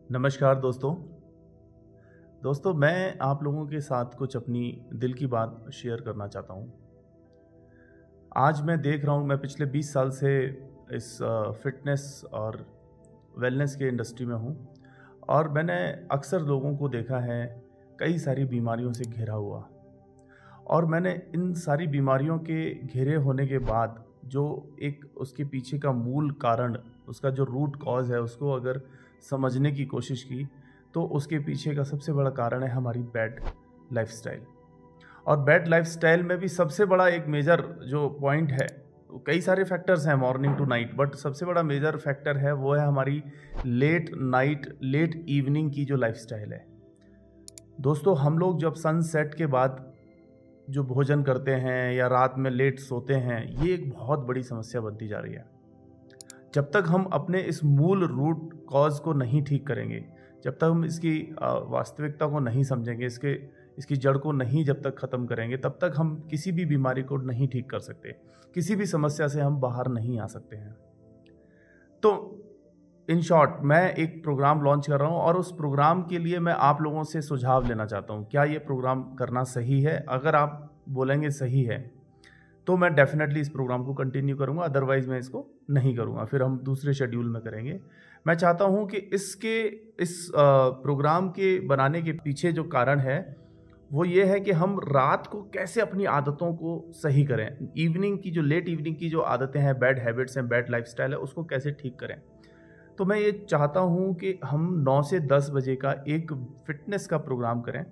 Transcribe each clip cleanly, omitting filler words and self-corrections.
नमस्कार दोस्तों मैं आप लोगों के साथ कुछ अपनी दिल की बात शेयर करना चाहता हूँ। आज मैं देख रहा हूँ, मैं पिछले 20 साल से इस फिटनेस और वेलनेस के इंडस्ट्री में हूँ और मैंने अक्सर लोगों को देखा है कई सारी बीमारियों से घिरा हुआ। और मैंने इन सारी बीमारियों के घिरे होने के बाद जो एक उसके पीछे का मूल कारण, उसका जो रूट कॉज है, उसको अगर समझने की कोशिश की तो उसके पीछे का सबसे बड़ा कारण है हमारी बैड लाइफस्टाइल। और बैड लाइफस्टाइल में भी सबसे बड़ा एक मेजर जो पॉइंट है, कई सारे फैक्टर्स हैं मॉर्निंग टू नाइट, बट सबसे बड़ा मेजर फैक्टर है वो है हमारी लेट नाइट लेट इवनिंग की जो लाइफस्टाइल है। दोस्तों, हम लोग जब सनसेट के बाद जो भोजन करते हैं या रात में लेट सोते हैं, ये एक बहुत बड़ी समस्या बनती जा रही है। जब तक हम अपने इस मूल रूट कॉज को नहीं ठीक करेंगे, जब तक हम इसकी वास्तविकता को नहीं समझेंगे, इसकी जड़ को नहीं जब तक ख़त्म करेंगे, तब तक हम किसी भी बीमारी को नहीं ठीक कर सकते, किसी भी समस्या से हम बाहर नहीं आ सकते हैं। तो इन शॉर्ट, मैं एक प्रोग्राम लॉन्च कर रहा हूं और उस प्रोग्राम के लिए मैं आप लोगों से सुझाव लेना चाहता हूं। क्या ये प्रोग्राम करना सही है? अगर आप बोलेंगे सही है तो मैं डेफिनेटली इस प्रोग्राम को कंटिन्यू करूंगा, अदरवाइज मैं इसको नहीं करूंगा, फिर हम दूसरे शेड्यूल में करेंगे। मैं चाहता हूं कि इस प्रोग्राम के बनाने के पीछे जो कारण है वो ये है कि हम रात को कैसे अपनी आदतों को सही करें, इवनिंग की जो लेट इवनिंग की जो आदतें हैं, बैड हैबिट्स हैं, बैड लाइफस्टाइल है, उसको कैसे ठीक करें। तो मैं ये चाहता हूँ कि हम 9 से 10 बजे का एक फिटनेस का प्रोग्राम करें।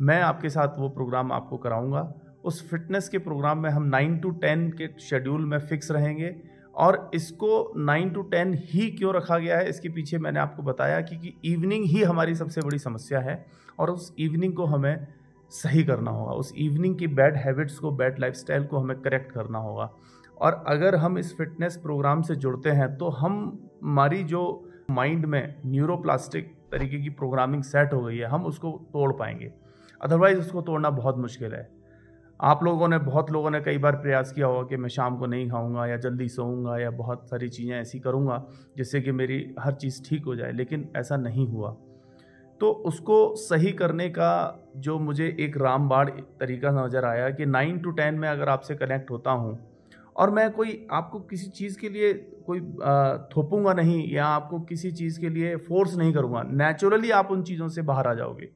मैं आपके साथ वो प्रोग्राम आपको कराऊंगा। उस फिटनेस के प्रोग्राम में हम 9 to 10 के शेड्यूल में फिक्स रहेंगे। और इसको 9 to 10 ही क्यों रखा गया है, इसके पीछे मैंने आपको बताया क्योंकि इवनिंग ही हमारी सबसे बड़ी समस्या है और उस इवनिंग को हमें सही करना होगा। उस इवनिंग की बैड हैबिट्स को, बैड लाइफस्टाइल को हमें करेक्ट करना होगा। और अगर हम इस फिटनेस प्रोग्राम से जुड़ते हैं तो हमारी जो माइंड में न्यूरोप्लास्टिक तरीके की प्रोग्रामिंग सेट हो गई है, हम उसको तोड़ पाएंगे, अदरवाइज उसको तोड़ना बहुत मुश्किल है। बहुत लोगों ने कई बार प्रयास किया होगा कि मैं शाम को नहीं खाऊंगा या जल्दी सोऊंगा या बहुत सारी चीज़ें ऐसी करूंगा जिससे कि मेरी हर चीज़ ठीक हो जाए, लेकिन ऐसा नहीं हुआ। तो उसको सही करने का जो मुझे एक रामबाण तरीका नज़र आया कि 9 to 10 में अगर आपसे कनेक्ट होता हूँ और मैं कोई आपको किसी चीज़ के लिए कोई थोपूंगा नहीं या आपको किसी चीज़ के लिए फोर्स नहीं करूँगा, नेचुरली आप उन चीज़ों से बाहर आ जाओगे।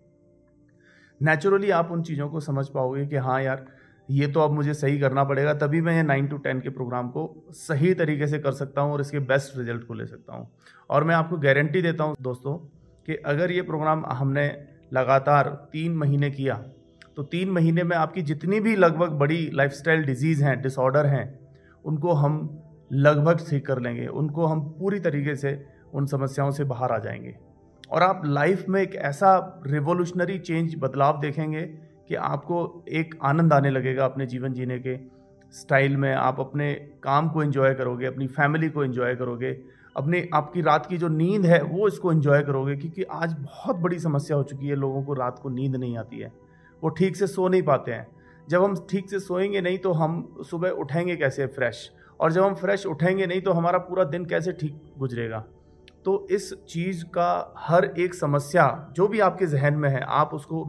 नेचुरली आप उन चीज़ों को समझ पाओगे कि हाँ यार, ये तो अब मुझे सही करना पड़ेगा, तभी मैं ये 9 to 10 के प्रोग्राम को सही तरीके से कर सकता हूँ और इसके बेस्ट रिजल्ट को ले सकता हूँ। और मैं आपको गारंटी देता हूँ दोस्तों कि अगर ये प्रोग्राम हमने लगातार 3 महीने किया तो 3 महीने में आपकी जितनी भी लगभग बड़ी लाइफस्टाइल डिजीज़ हैं, डिसऑर्डर हैं, उनको हम लगभग ठीक कर लेंगे, उनको हम पूरी तरीके से उन समस्याओं से बाहर आ जाएंगे। और आप लाइफ में एक ऐसा रिवोल्यूशनरी चेंज, बदलाव देखेंगे कि आपको एक आनंद आने लगेगा अपने जीवन जीने के स्टाइल में। आप अपने काम को एंजॉय करोगे, अपनी फैमिली को एंजॉय करोगे, आपकी रात की जो नींद है वो इसको एंजॉय करोगे। क्योंकि आज बहुत बड़ी समस्या हो चुकी है, लोगों को रात को नींद नहीं आती है, वो ठीक से सो नहीं पाते हैं। जब हम ठीक से सोएंगे नहीं तो हम सुबह उठेंगे कैसे फ्रेश, और जब हम फ्रेश उठेंगे नहीं तो हमारा पूरा दिन कैसे ठीक गुजरेगा। तो इस चीज़ का हर एक समस्या जो भी आपके जहन में है, आप उसको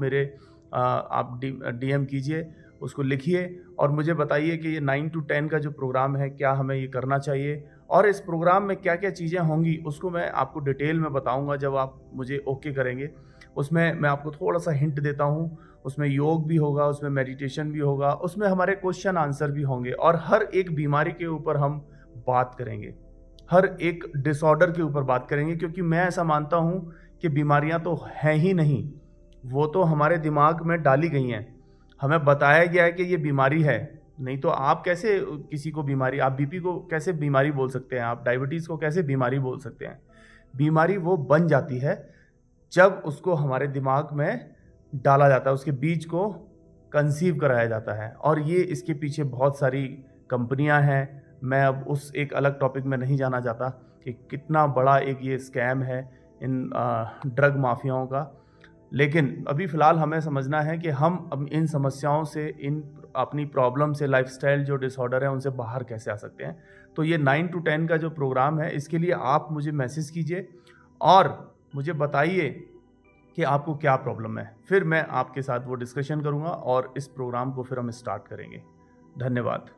आप DM कीजिए, उसको लिखिए और मुझे बताइए कि ये 9 to 10 का जो प्रोग्राम है, क्या हमें ये करना चाहिए और इस प्रोग्राम में क्या क्या चीज़ें होंगी उसको मैं आपको डिटेल में बताऊंगा जब आप मुझे ओके करेंगे। उसमें मैं आपको थोड़ा सा हिंट देता हूँ, उसमें योग भी होगा, उसमें मेडिटेशन भी होगा, उसमें हमारे क्वेश्चन आंसर भी होंगे और हर एक बीमारी के ऊपर हम बात करेंगे, हर एक डिसऑर्डर के ऊपर बात करेंगे। क्योंकि मैं ऐसा मानता हूँ कि बीमारियाँ तो हैं ही नहीं, वो तो हमारे दिमाग में डाली गई हैं, हमें बताया गया है कि ये बीमारी है। नहीं तो आप कैसे किसी को बीमारी, आप BP को कैसे बीमारी बोल सकते हैं, आप डायबिटीज़ को कैसे बीमारी बोल सकते हैं। बीमारी वो बन जाती है जब उसको हमारे दिमाग में डाला जाता है, उसके बीज को कंसीव कराया जाता है। और ये इसके पीछे बहुत सारी कंपनियां हैं, मैं अब उस एक अलग टॉपिक में नहीं जाना चाहता कि कितना बड़ा एक ये स्कैम है इन ड्रग माफियाओं का। लेकिन अभी फ़िलहाल हमें समझना है कि हम अब इन समस्याओं से, इन अपनी प्रॉब्लम से, लाइफस्टाइल जो डिसऑर्डर है उनसे बाहर कैसे आ सकते हैं। तो ये 9 to 10 का जो प्रोग्राम है, इसके लिए आप मुझे मैसेज कीजिए और मुझे बताइए कि आपको क्या प्रॉब्लम है, फिर मैं आपके साथ वो डिस्कशन करूँगा और इस प्रोग्राम को फिर हम स्टार्ट करेंगे। धन्यवाद।